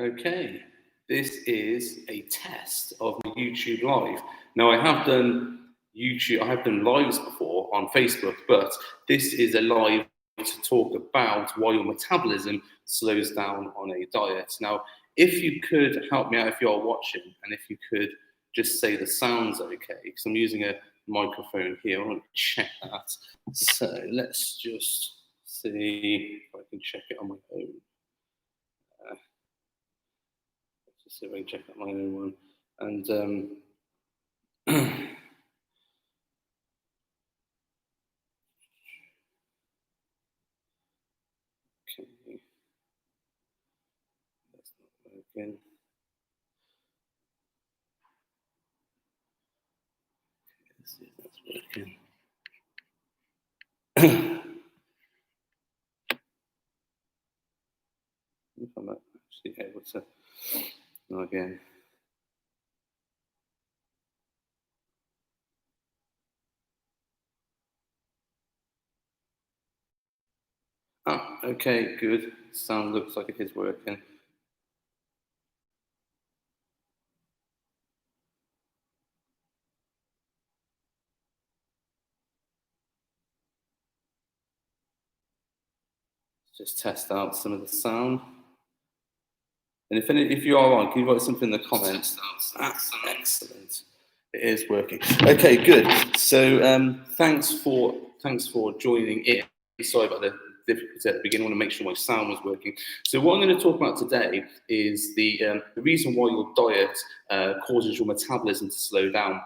Okay, this is a test of my YouTube Live. Now, I have done lives before on Facebook, but this is a live to talk about why your metabolism slows down on a diet. Now, if you could help me out if you are watching, and if you could just say the sounds okay, because I'm using a microphone here. I want to check that. So let's just see if I can check it on my own. See if I can check out my own one. And okay, that's not working. Let's see if that's working. If I'm actually able to log in. Oh, okay, good. Sound looks like it is working. Let's just test out some of the sound. And if you are on, can you write something in the comments? Excellent. It is working. Okay, good. So thanks for joining in. Sorry about the difficulty at the beginning. I want to make sure my sound was working. So what I'm going to talk about today is the reason why your diet causes your metabolism to slow down.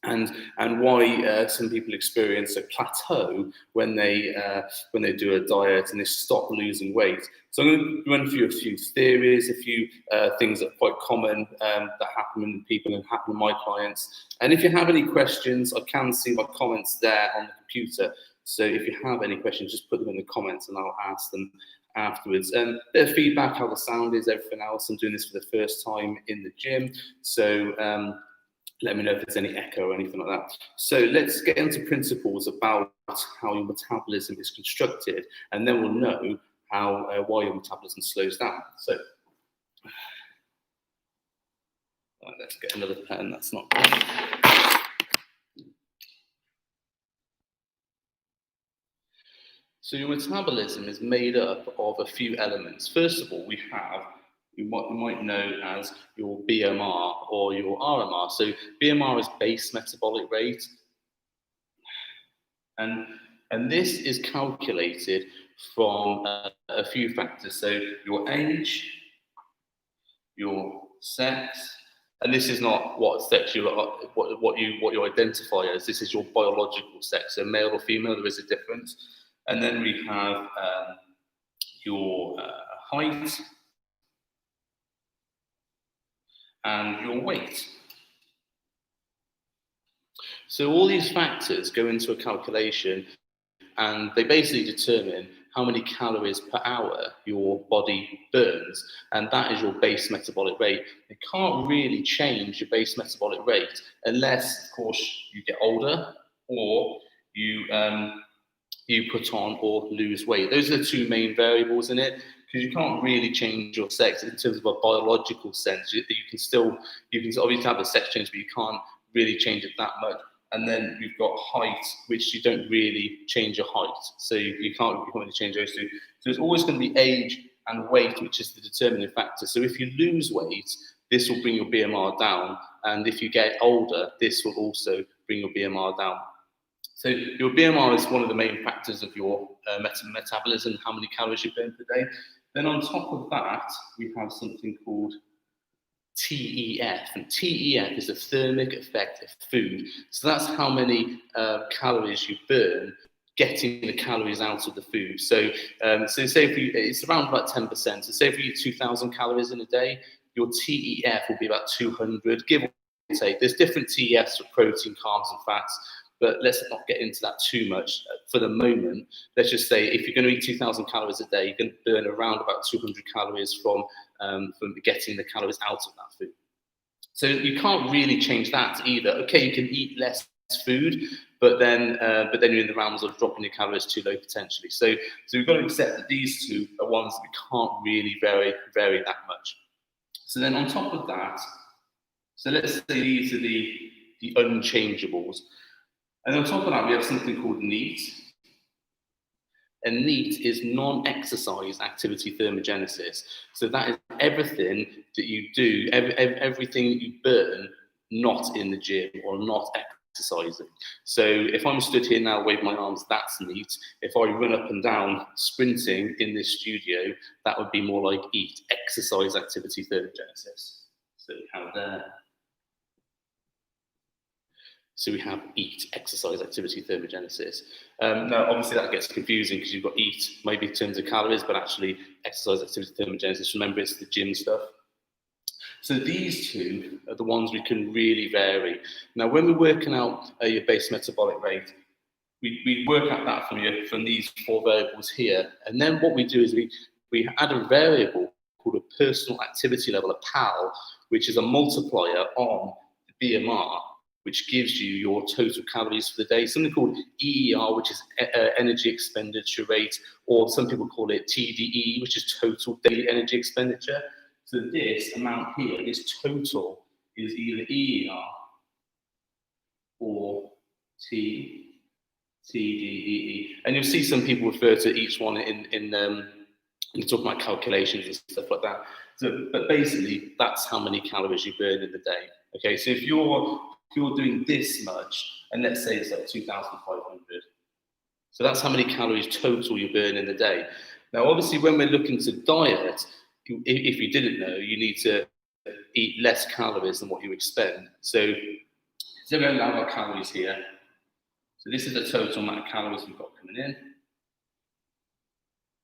And why some people experience a plateau when they do a diet and they stop losing weight. So I'm going to run through a few theories, a few things that are quite common that happen in people and happen in my clients. And if you have any questions, I can see my comments there on the computer. So if you have any questions, just put them in the comments and I'll ask them afterwards. Bit of feedback, how the sound is, everything else. I'm doing this for the first time in the gym. So let me know if there's any echo or anything like that. So let's get into principles about how your metabolism is constructed, and then we'll know how why your metabolism slows down. So let's get another pen. That's not. So your metabolism is made up of a few elements. First of all, we have you might know as your BMR or your RMR. So BMR is base metabolic rate, and this is calculated from a few factors. So your age, your sex, and this is not what sex what you identify as. This is your biological sex. So male or female, there is a difference. And then we have your height and your weight. So all these factors go into a calculation, and they basically determine how many calories per hour your body burns, and that is your base metabolic rate. You can't really change your base metabolic rate unless, of course, you get older or you put on or lose weight. Those are the two main variables in it, because you can't really change your sex in terms of a biological sense. You can obviously have a sex change, but you can't really change it that much. And then you've got height, which you don't really change your height, so you can't really change those two. So it's always going to be age and weight, which is the determining factor. So if you lose weight, this will bring your BMR down, and if you get older, this will also bring your BMR down. So your BMR is one of the main factors of your metabolism, how many calories you burn per day. Then on top of that, we have something called TEF, and TEF is the thermic effect of food. So that's how many calories you burn getting the calories out of the food. So say if it's around about 10%. So say if you eat 2,000 calories in a day, your TEF will be about 200, give or take. There's different TEFs for protein, carbs, and fats, but let's not get into that too much for the moment. Let's just say if you're going to eat 2,000 calories a day, you're going to burn around about 200 calories from getting the calories out of that food. So you can't really change that either. Okay, you can eat less food, but then you're in the realms of dropping your calories too low potentially. So we've got to accept that these two are ones that we can't really vary that much. So then on top of that, so let's say these are the unchangeables. And on top of that, we have something called NEAT. And NEAT is non-exercise activity thermogenesis. So that is everything that you do, everything that you burn, not in the gym or not exercising. So if I'm stood here now waving my arms, that's NEAT. If I run up and down sprinting in this studio, that would be more like EAT, exercise activity thermogenesis. So we have there. So we have EAT, exercise activity thermogenesis. Now, obviously that gets confusing because you've got EAT, maybe in terms of calories, but actually exercise activity thermogenesis, remember it's the gym stuff. So these two are the ones we can really vary. Now, when we're working out your base metabolic rate, we work out that from these four variables here. And then what we do is we add a variable called a personal activity level, a PAL, which is a multiplier on the BMR, which gives you your total calories for the day. Something called EER, which is energy expenditure rate, or some people call it TDE, which is total daily energy expenditure. So this amount here, this total, is either EER or TDEE. And you'll see some people refer to each one in talking about calculations and stuff like that. So, but basically, that's how many calories you burn in the day. Okay, so if you're doing this much, and let's say it's like 2,500, so that's how many calories total you burn in the day. Now, obviously, when we're looking to diet, if you didn't know, you need to eat less calories than what you expend. So we're going to have our calories here. So this is the total amount of calories we've got coming in.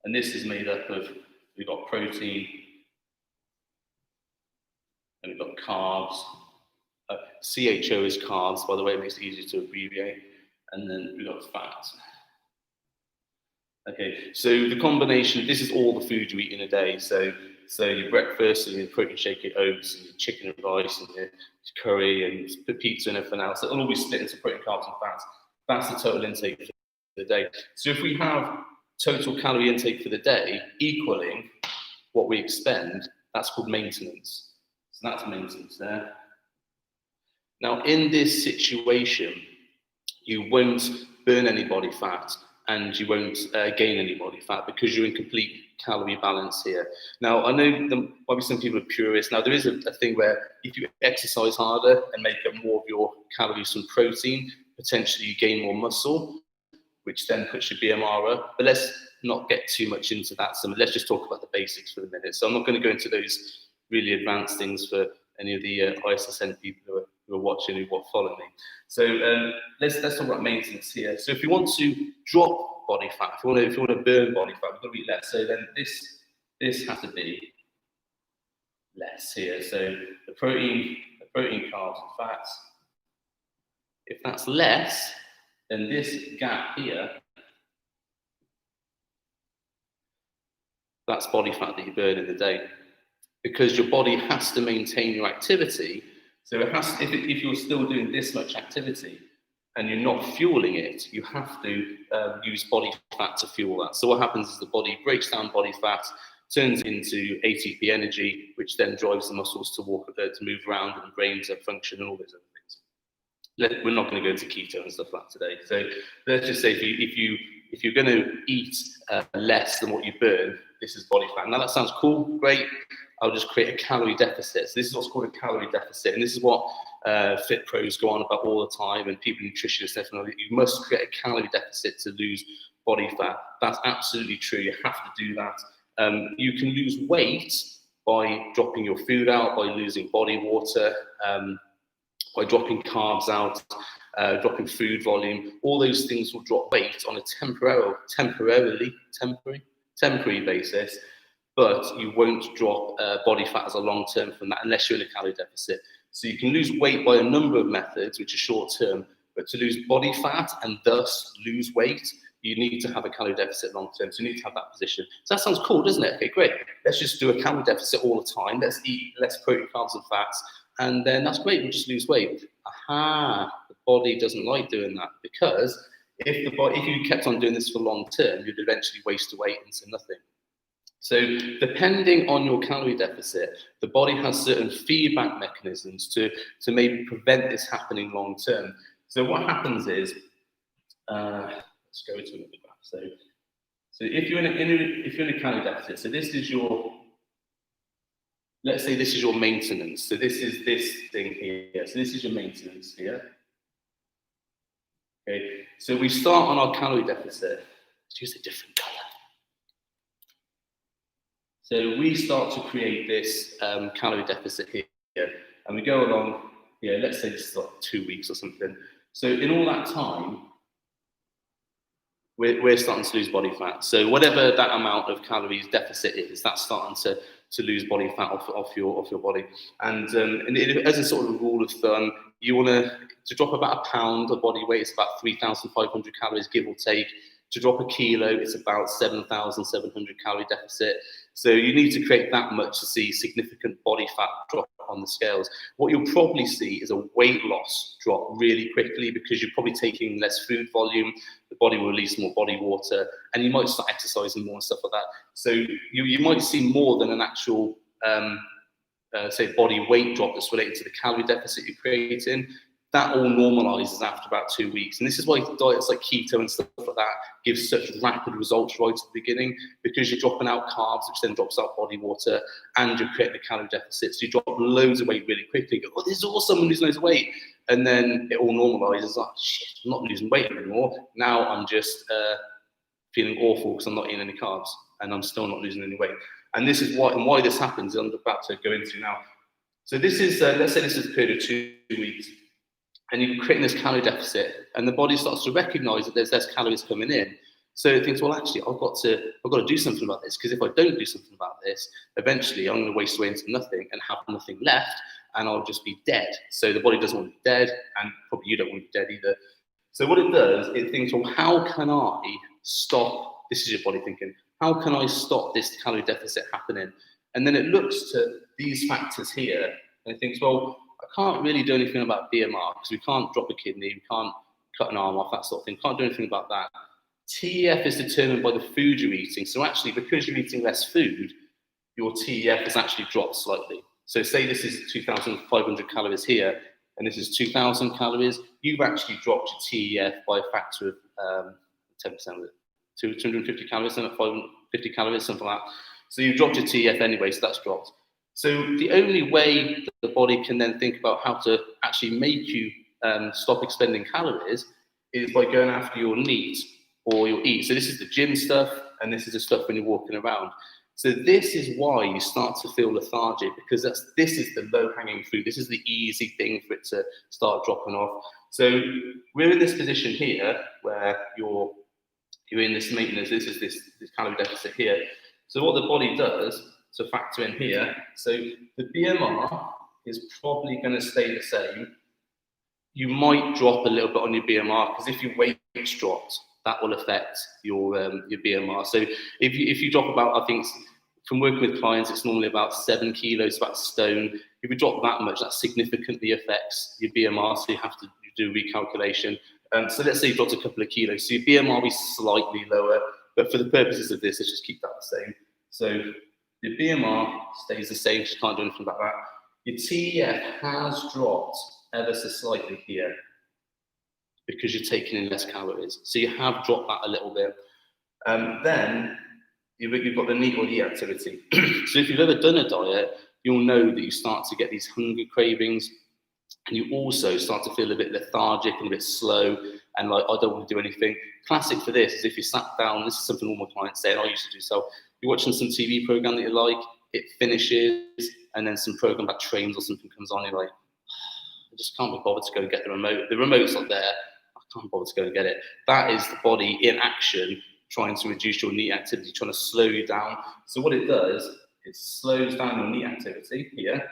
And this is made up of, we've got protein, and we've got carbs. CHO is carbs, by the way, it makes it easier to abbreviate. And then we've got fat. Okay, so the combination, this is all the food you eat in a day. So your breakfast and your protein shake, your oats and your chicken and rice and your curry and the pizza and everything else. It'll all be split into protein, carbs and fats. That's the total intake for the day. So if we have total calorie intake for the day equaling what we expend, that's called maintenance. So that's maintenance there. Now, in this situation, you won't burn any body fat and you won't gain any body fat because you're in complete calorie balance here. Now, I know there might be some people are purists. Now, there is a thing where if you exercise harder and make up more of your calories from protein, potentially you gain more muscle, which then puts your BMR up. But let's not get too much into that. So let's just talk about the basics for the minute. So I'm not going to go into those really advanced things for any of the ISSN people who are watching, who follow me. So let's talk about maintenance here. So if you want to drop body fat, if you want to burn body fat, we've got to eat less. So then this has to be less here. So the protein, carbs, and fats. If that's less, then this gap here, that's body fat that you burn in the day. Because your body has to maintain your activity. So it has, if you're still doing this much activity and you're not fueling it, you have to use body fat to fuel that. So what happens is the body breaks down body fat, turns into ATP energy, which then drives the muscles to move around, and the brains function and all those other things. We're not going to go into keto and stuff like that today. So let's just say if you're going to eat less than what you burn, this is body fat. Now that sounds cool, great. I'll just create a calorie deficit. So this is what's called a calorie deficit, and this is what fit pros go on about all the time, and people, nutritionists, definitely. You must create a calorie deficit to lose body fat. That's absolutely true. You have to do that. You can lose weight by dropping your food out, by losing body water, by dropping carbs out, dropping food volume. All those things will drop weight on a temporary basis, but you won't drop body fat as a long term from that unless you're in a calorie deficit. So you can lose weight by a number of methods, which are short term, but to lose body fat and thus lose weight, you need to have a calorie deficit long term. So you need to have that position. So that sounds cool, doesn't it? Okay, great. Let's just do a calorie deficit all the time. Let's eat less protein, carbs, and fats, and then that's great. We'll just lose weight. Aha! The body doesn't like doing that, because if you kept on doing this for long term, you'd eventually waste away into nothing. So depending on your calorie deficit, the body has certain feedback mechanisms to maybe prevent this happening long term. So what happens is, let's go to another graph. So if you're in a calorie deficit, so this is your, let's say this is your maintenance. So this is this thing here. So this is your maintenance here. Okay. So we start on our calorie deficit. Let's use a different color. So we start to create this calorie deficit here, and we go along here. Let's say this is like 2 weeks or something. So in all that time, we're starting to lose body fat. So whatever that amount of calories deficit is, that's starting to lose body fat off your body. And as a sort of rule of thumb, you want to drop about a pound of body weight. It's about 3,500 calories, give or take. To drop a kilo, it's about 7,700 calorie deficit. So you need to create that much to see significant body fat drop on the scales. What you'll probably see is a weight loss drop really quickly because you're probably taking less food volume, the body will release more body water, and you might start exercising more and stuff like that. So you might see more than an actual, say, body weight drop that's related to the calorie deficit you're creating. That all normalizes after about 2 weeks. And this is why diets like keto and stuff like that give such rapid results right at the beginning, because you're dropping out carbs, which then drops out body water, and you're creating a calorie deficit. So you drop loads of weight really quickly. You go, oh, this is awesome, I'm losing loads of weight. And then it all normalizes. Like, shit, I'm not losing weight anymore. Now I'm just feeling awful because I'm not eating any carbs, and I'm still not losing any weight. And this is why this happens, I'm about to go into now. So this is, let's say this is a period of 2 weeks. And you're creating this calorie deficit, and the body starts to recognize that there's less calories coming in. So it thinks, well, actually, I've got to do something about this, because if I don't do something about this, eventually I'm going to waste away into nothing and have nothing left, and I'll just be dead. So the body doesn't want to be dead, and probably you don't want to be dead either. So what it does, it thinks, well, how can I stop? This is your body thinking, how can I stop this calorie deficit happening? And then it looks to these factors here, and it thinks, well, I can't really do anything about BMR because we can't drop a kidney, we can't cut an arm off, that sort of thing. Can't do anything about that. TEF is determined by the food you're eating. So actually, because you're eating less food, your TEF has actually dropped slightly. So say this is 2,500 calories here, and this is 2,000 calories. You've actually dropped your TEF by a factor of 10% of it. 250 calories, 550 calories, something like that. So you've dropped your TEF anyway, so that's dropped. So the only way that the body can then think about how to actually make you stop expending calories is by going after your NEAT or your EAT. So this is the gym stuff, and this is the stuff when you're walking around. So this is why you start to feel lethargic, because this is the low-hanging fruit. This is the easy thing for it to start dropping off. So we're in this position here where you're in this maintenance. This is this calorie deficit here. So what the body does to factor in here, so the BMR is probably going to stay the same. You might drop a little bit on your BMR, because if your weight drops, that will affect your BMR. So if you drop about, I think from working with clients, it's normally about 7 kilos, about a stone. If you drop that much, that significantly affects your BMR, so you have to do recalculation. So let's say you dropped a couple of kilos, so your BMR will be slightly lower, but for the purposes of this, let's just keep that the same. So your BMR stays the same, so you can't do anything about that. Your TEF has dropped ever so slightly here because you're taking in less calories. So you have dropped that a little bit. Then you've got the NEAT or EAT activity. So if you've ever done a diet, you'll know that you start to get these hunger cravings, and you also start to feel a bit lethargic and a bit slow, and like, I don't want to do anything. Classic for this is if you sat down, this is something all my clients say, and I used to do so. You're watching some TV program that you like, it finishes, and then some program about trains or something comes on, you're like, I just can't be bothered to go and get the remote. The remote's not there, I can't bother to go and get it. That is the body in action, trying to reduce your NEAT activity, trying to slow you down. So what it does, it slows down your NEAT activity here,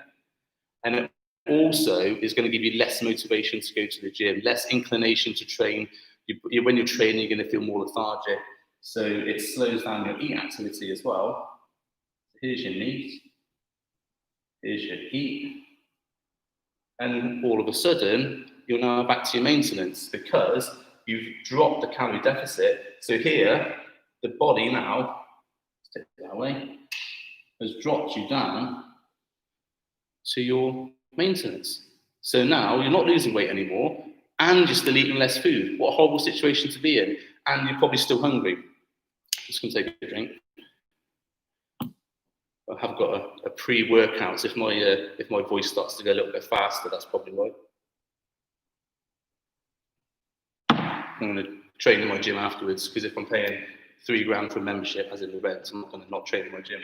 and it also is going to give you less motivation to go to the gym, less inclination to train. When you're training, you're going to feel more lethargic. So it slows down your EAT activity as well. Here's your NEAT, here's your EAT, and all of a sudden, you're now back to your maintenance because you've dropped the calorie deficit. So here, the body now take it that way, has dropped you down to your maintenance. So now you're not losing weight anymore, and you're still eating less food. What a horrible situation to be in. And you're probably still hungry. Just going to take a drink. I have got a pre-workout, so if my voice starts to go a little bit faster, that's probably why. I'm going to train in my gym afterwards, because if I'm paying £3 for a membership, as in the rent, I'm not going to not train in my gym.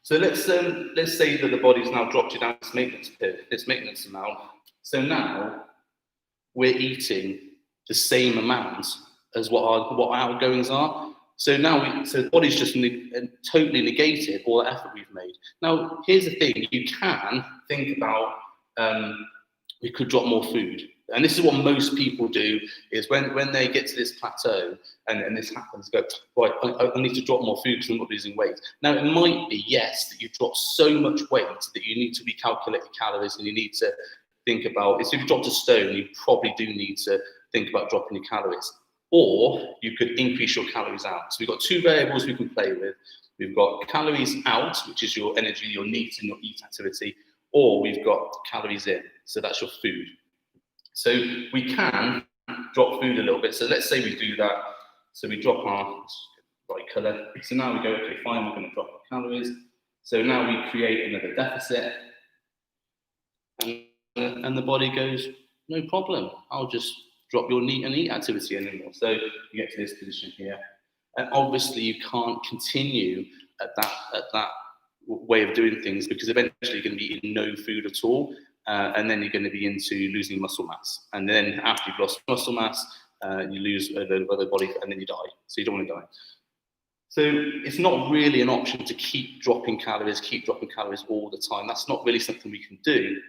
So let's say that the body's now dropped you down this maintenance amount. So now we're eating the same amount as what our outgoings are. So now the body's just totally negated all the effort we've made. Now, here's the thing: you can think about we could drop more food. And this is what most people do, is when they get to this plateau and this happens, go, right, I need to drop more food because I'm not losing weight. Now, it might be, yes, that you've dropped so much weight that you need to recalculate your calories and you need to think about, so if you dropped a stone, you probably do need to think about dropping your calories. Or you could increase your calories out. So we've got two variables we can play with. We've got calories out, which is your energy, your needs and your eat activity, or we've got calories in, so that's your food. So we can drop food a little bit. So let's say we do that. So we drop our right colour. So now we go, okay, fine, we're going to drop our calories. So now we create another deficit. And the body goes, no problem, I'll just drop your eat activity anymore. So you get to this position here. And obviously you can't continue at that way of doing things, because eventually you're going to be eating no food at all. And then you're going to be into losing muscle mass. And then after you've lost muscle mass, you lose a load of other body, and then you die. So you don't want to die. So it's not really an option to keep dropping calories all the time. That's not really something we can do.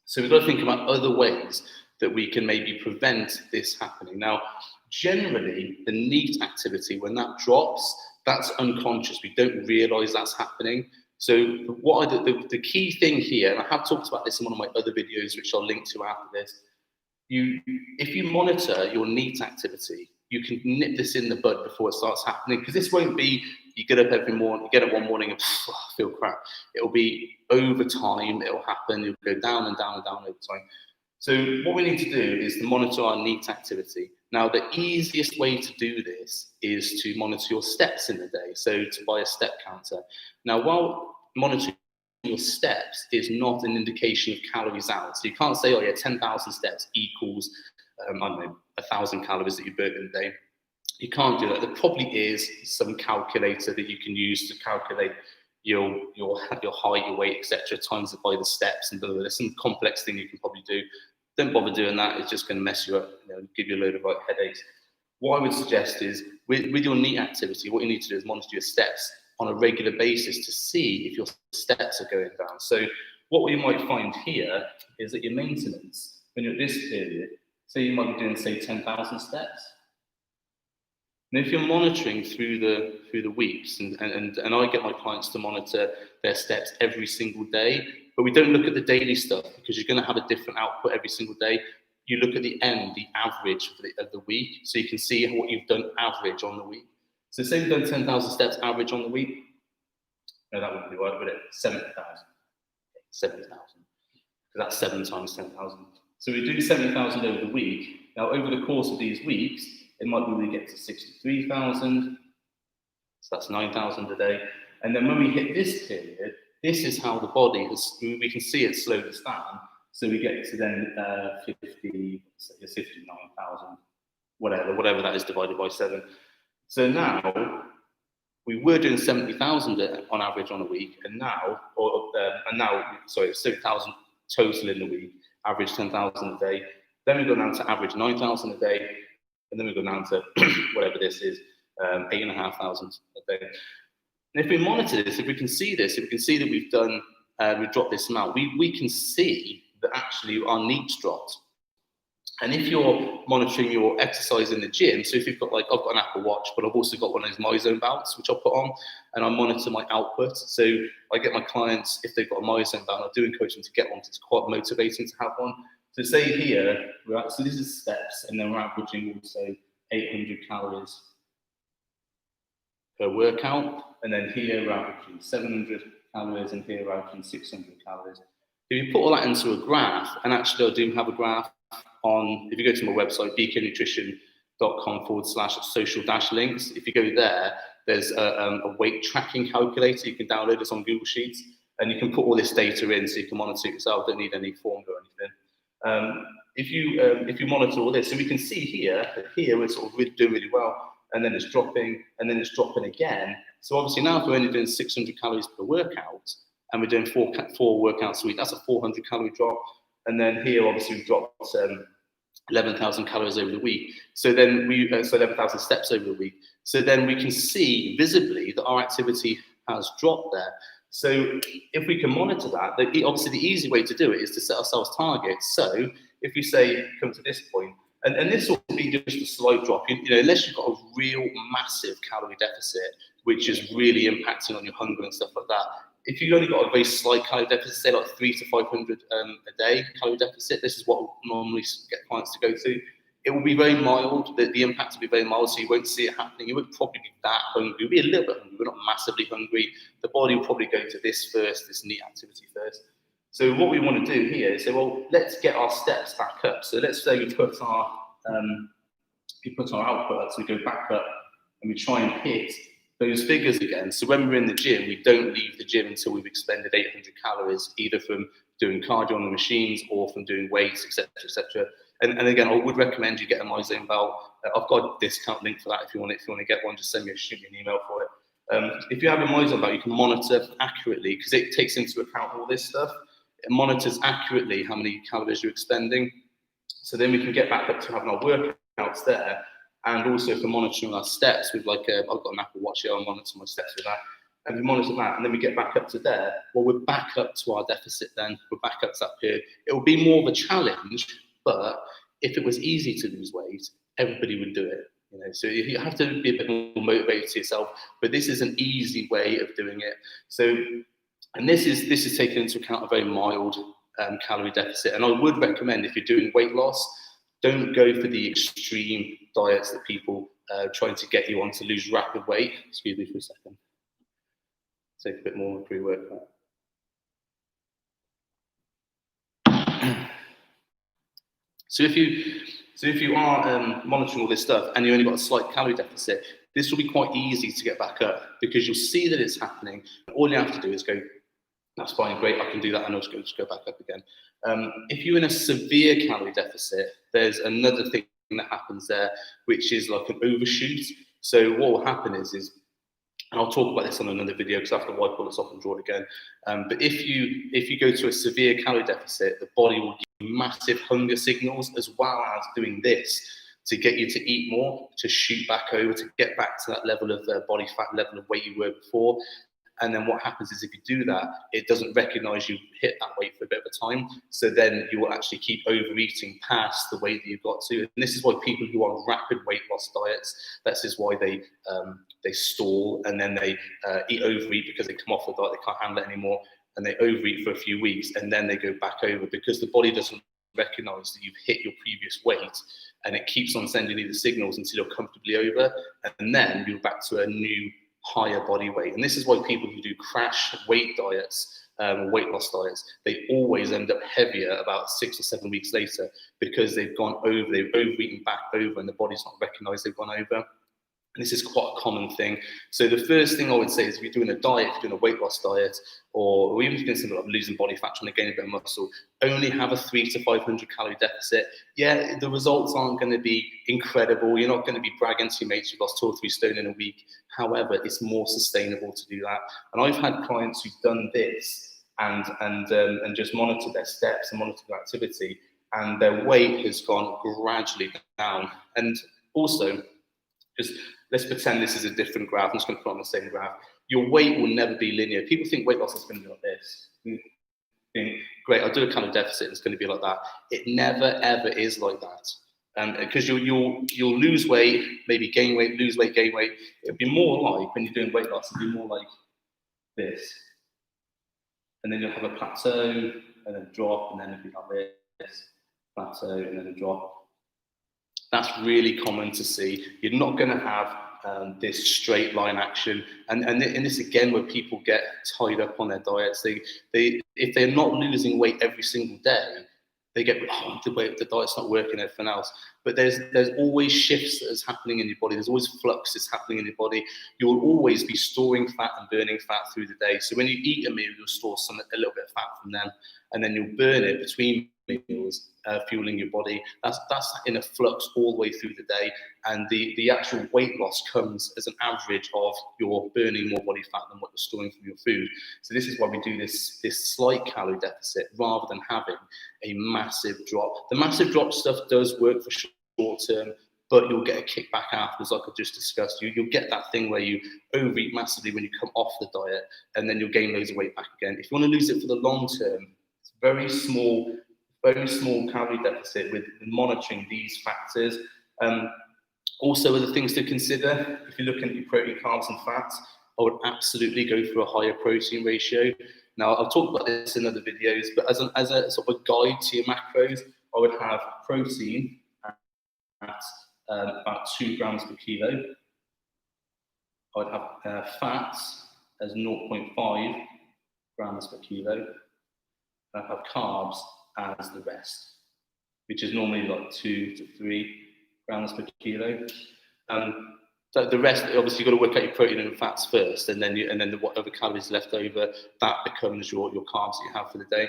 So we've got to think about other ways that we can maybe prevent this happening. Now, generally, the NEAT activity, when that drops, that's unconscious. We don't realise that's happening. So the key thing here, and I have talked about this in one of my other videos, which I'll link to after this, if you monitor your NEAT activity, you can nip this in the bud before it starts happening, because this won't be, you get up every morning, you get up one morning and I feel crap. It'll be over time, it'll happen, you'll go down and down and down over time. So what we need to do is to monitor our NEAT activity. Now, the easiest way to do this is to monitor your steps in the day, so to buy a step counter. Now, while monitoring your steps is not an indication of calories out, so you can't say, oh yeah, 10,000 steps equals, I don't know, 1,000 calories that you burn in a day. You can't do that. There probably is some calculator that you can use to calculate your height, your weight, etc., times it by the steps, and there's some complex thing you can probably do. Don't bother doing that. It's just going to mess you up, give you a load of headaches. What I would suggest is, with your NEAT activity, what you need to do is monitor your steps on a regular basis to see if your steps are going down. So what we might find here is that your maintenance, when you're at this period, say you might be doing, say, 10,000 steps. And if you're monitoring through the weeks, and I get my clients to monitor their steps every single day, but we don't look at the daily stuff, because you're going to have a different output every single day. You look at the end, the average of the week, so you can see what you've done average on the week. So say we've done 10,000 steps average on the week. No, that wouldn't be right, would it? 70,000. 70,000. Because that's 7 times 10,000. So we do 70,000 over the week. Now, over the course of these weeks, it might be we get to 63,000. So that's 9,000 a day. And then when we hit this period, this is how the body has, we can see it slowed us down. So we get to then 59,000, whatever that is divided by 7. So now we were doing 70,000 on average on a week, and now 70,000 total in the week, average 10,000 a day. Then we go down to average 9,000 a day, and then we go down to whatever this is, 8,500 a day. And if we monitor this, if we can see this, if we can see that we've dropped this amount, we can see that actually our NEAT's dropped. And if you're monitoring your exercise in the gym, so if you've got, like, I've got an Apple Watch, but I've also got one of those MyZone belts, which I'll put on, and I monitor my output. So I get my clients, if they've got a MyZone belt, I do encourage them to get one, because it's quite motivating to have one. So say here, so this is steps, and then we're averaging also 800 calories per workout, and then here we're averaging 700 calories, and here we're averaging 600 calories. If you put all that into a graph, and actually I do have a graph on, if you go to my website, bknutrition.com/social-links, if you go there, there's a weight tracking calculator. You can download this on Google Sheets, and you can put all this data in so you can monitor it yourself. Don't need any formula or anything. If you monitor all this, so we can see here that here we're sort of doing really well, and then it's dropping, and then it's dropping again. So obviously now if we're only doing 600 calories per workout, and we're doing four workouts a week, that's a 400 calorie drop. And then here obviously we've dropped 11,000 calories over the week. So then so 11,000 steps over the week. So then we can see visibly that our activity has dropped there. So if we can monitor that, obviously the easy way to do it is to set ourselves targets. So if we say, come to this point, and this will be just a slight drop, unless you've got a real massive calorie deficit, which is really impacting on your hunger and stuff like that. If you've only got a very slight calorie deficit, say like 300 to 500 a day calorie deficit, this is what we'll normally get clients to go through. It will be very mild. The impact will be very mild, so you won't see it happening. You won't probably be that hungry. You'll be a little bit hungry, but not massively hungry. The body will probably go to this first, this NEAT activity first. So what we want to do here is say, well, let's get our steps back up. So let's say we put our output, so we go back up and we try and hit those figures again. So when we're in the gym, we don't leave the gym until we've expended 800 calories, either from doing cardio on the machines or from doing weights, etc., etc. And again, I would recommend you get a MyZone belt. I've got a discount link for that if you want to get one. Just shoot me an email for it. If you have a MyZone belt, you can monitor accurately because it takes into account all this stuff. It monitors accurately how many calories you're expending. So then we can get back up to having our workouts there. And also for monitoring our steps with I've got an Apple Watch here, I'll monitor my steps with that. And we monitor that, and then we get back up to there. Well, we're back up to our deficit then. We're back up to that period. It will be more of a challenge, but if it was easy to lose weight, everybody would do it. So you have to be a bit more motivated to yourself, but this is an easy way of doing it. So, and this is taking into account a very mild calorie deficit. And I would recommend if you're doing weight loss, don't go for the extreme diets that people trying to get you on to lose rapid weight. Excuse me for a second. Take a bit more pre-workout. So if you are monitoring all this stuff and you only got a slight calorie deficit, this will be quite easy to get back up because you'll see that it's happening. All you have to do is go, that's fine, great, I can do that, and I'll just go back up again. If you're in a severe calorie deficit, there's another thing that happens there, which is like an overshoot. So what will happen is and I'll talk about this on another video because I have to wipe all this off and draw it again. But if you go to a severe calorie deficit, the body will give you massive hunger signals as well as doing this to get you to eat more, to shoot back over, to get back to that level of body fat, level of weight you were before. And then what happens is if you do that, it doesn't recognize you hit that weight for a bit of a time. So then you will actually keep overeating past the weight that you've got to. And this is why people who are on rapid weight loss diets, this is why they stall and then they overeat because they come off the diet, they can't handle it anymore. And they overeat for a few weeks and then they go back over because the body doesn't recognize that you've hit your previous weight. And it keeps on sending you the signals until you're comfortably over. And then you're back to a new higher body weight. And this is why people who do crash weight diets, weight loss diets, they always end up heavier about 6 or 7 weeks later because they've gone over, they've overeaten back over and the body's not recognized they've gone over. And this is quite a common thing. So the first thing I would say is if you're doing a diet, if you're doing a weight loss diet, or even if you're doing something like losing body fat, trying to gain a bit of muscle, only have a 300 to 500 calorie deficit. Yeah, the results aren't going to be incredible. You're not going to be bragging to your mates you've lost 2 or 3 stone in a week. However, it's more sustainable to do that. And I've had clients who've done this and just monitored their steps and monitored their activity, and their weight has gone gradually down. And also, just let's pretend this is a different graph. I'm just going to put on the same graph. Your weight will never be linear. People think weight loss is going to be like this. Think, great, I'll do a calorie deficit, it's going to be like that. It never, ever is like that. Because you'll lose weight, maybe gain weight, lose weight, gain weight. It'll be more like, when you're doing weight loss, it'll be more like this. And then you'll have a plateau, and then drop, and then it'll be like this. Plateau, and then a drop. That's really common to see. You're not going to have this straight line action, and this again where people get tied up on their diets. They if they're not losing weight every single day, they get, oh, the diet's not working, everything else. But there's always shifts that's happening in your body. There's always flux that's happening in your body. You'll always be storing fat and burning fat through the day. So when you eat a meal, you'll store a little bit of fat from them, and then you'll burn it between meals, fueling your body. That's in a flux all the way through the day, and the actual weight loss comes as an average of your burning more body fat than what you're storing from your food. So this is why we do this slight calorie deficit rather than having a massive drop. The massive drop stuff does work for short term, but you'll get a kickback afterwards, like I just discussed. You'll get that thing where you overeat massively when you come off the diet, and then you'll gain loads of weight back again. If you want to lose it for the long term, it's very small calorie deficit with monitoring these factors. Also, other things to consider, if you're looking at your protein, carbs and fats, I would absolutely go for a higher protein ratio. Now, I'll talk about this in other videos, but as a sort of a guide to your macros, I would have protein at about 2 grams per kilo. I would have fats as 0.5 grams per kilo. I'd have carbs as the rest, which is normally like 2 to 3 grams per kilo. So the rest, obviously, you've got to work out your protein and fats first, and then whatever calories left over, that becomes your carbs that you have for the day.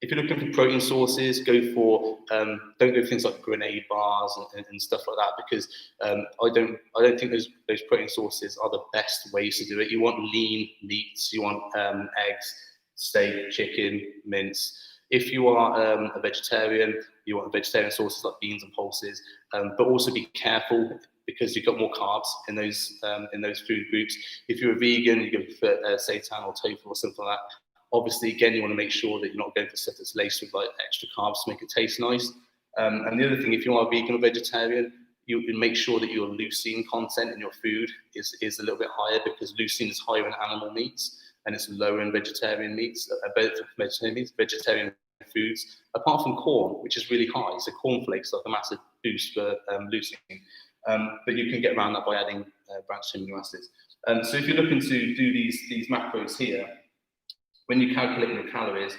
If you're looking for protein sources, go for don't go for things like grenade bars and stuff like that, because I don't think those protein sources are the best ways to do it. You want lean meats, you want eggs, steak, chicken, mince. If you are a vegetarian, you want vegetarian sources like beans and pulses, but also be careful because you've got more carbs in those food groups. If you're a vegan, you go for seitan or tofu or something like that. Obviously, again, you want to make sure that you're not going for stuff that's laced with like extra carbs to make it taste nice. And the other thing, if you are vegan or vegetarian, you make sure that your leucine content in your food is a little bit higher, because leucine is higher in animal meats and it's lower in vegetarian meats, vegetarian foods, apart from corn, which is really high. So cornflakes are like a massive boost for leucine. But you can get around that by adding branched amino acids. So if you're looking to do these macros here, when you calculate your calories,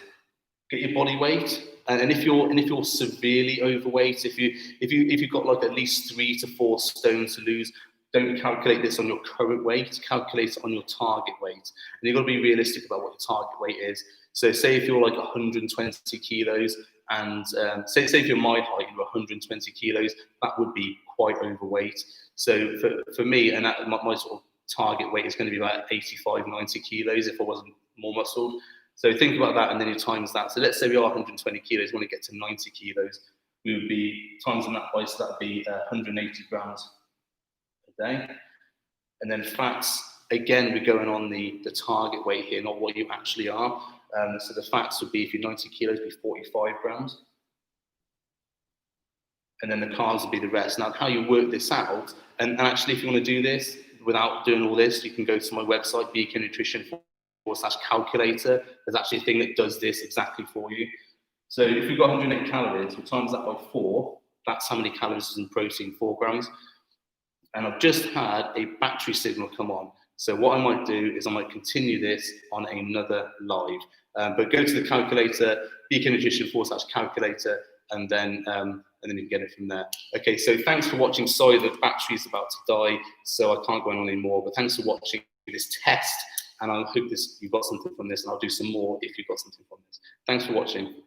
get your body weight, and if you're severely overweight, if you've got like at least 3 to 4 stone to lose, don't calculate this on your current weight. Calculate it on your target weight, and you've got to be realistic about what your target weight is. So, say if you're like 120 kilos, and say if you're my height, you're 120 kilos, that would be quite overweight. So for me, and my sort of target weight is going to be about 85, 90 kilos if I wasn't more muscled. So think about that, and then you times that. So let's say we are 120 kilos, we want to get to 90 kilos. We would be timesing that by, so that would be 180 grams a day. And then fats, again, we're going on the target weight here, not what you actually are. So the fats would be, if you're 90 kilos, be 45 grams. And then the carbs would be the rest. Now, how you work this out, and actually, if you want to do this without doing all this, you can go to my website, bknutrition.com/calculator. There's actually a thing that does this exactly for you. So if you've got 108 calories, we times that by 4, that's how many calories is in protein, 4 grams. And I've just had a battery signal come on. So what I might do is I might continue this on another live. But go to the calculator, bknutrition.com/calculator, and then you can get it from there. Okay, so thanks for watching. Sorry, the battery is about to die, so I can't go on anymore. But thanks for watching this test, and I hope you got something from this, and I'll do some more if you got something from this. Thanks for watching.